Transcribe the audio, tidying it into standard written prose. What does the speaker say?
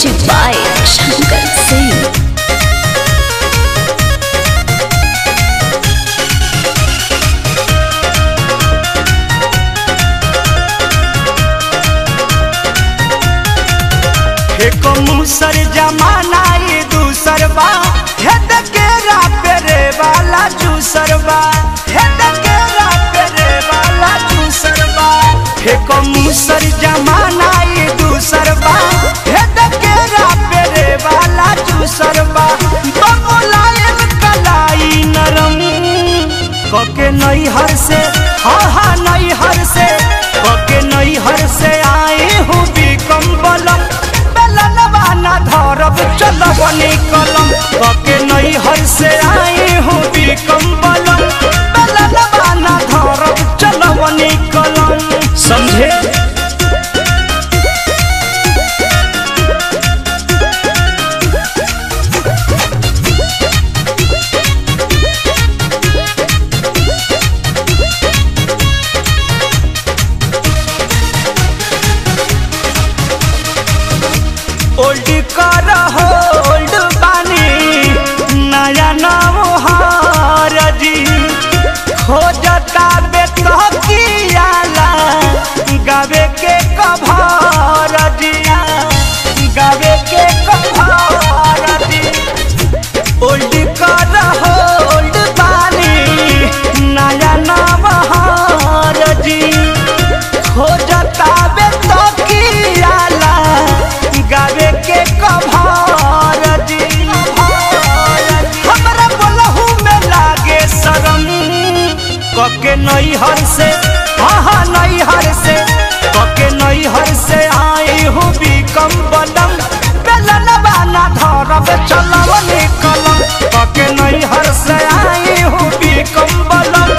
Music by Shankar Singh. एक मुसर जमाना ये दूसर बा हे दकेरा पेरे वाला जूसर बा हे दकेरा पेरे वाला जूसर बा। एक मुसर जमाना ये दूसर बा हे दकेरा पेरे वाला जूसर बा। बबुलायन कलाई नरम कके नैहर से हा नैहर से कके नैहर से आए हूँ बिकम बलम ना धरब चलब निकलम कके नैहर से आए हूँ बिकम बलम बेलनवा ना धरब चलब निकलम। समझे ओल्ड कर ओल्ड बानी नया नवहार जी खोजता बेतकियाला गावे के कभार जी गावे के कभार जी। ओल्ड कर ओल्ड बानी नया नवहार जी खोजता बेतकियाला गावे के कभार जी। हमरा बोलहू में लागे शरम कके नैहर से हा नैहर से कके नैहर से आए हूँ बिकम बलम बेलनवा ना धरब चलब निकलम कके नैहर से आए हूँ बिकम बलम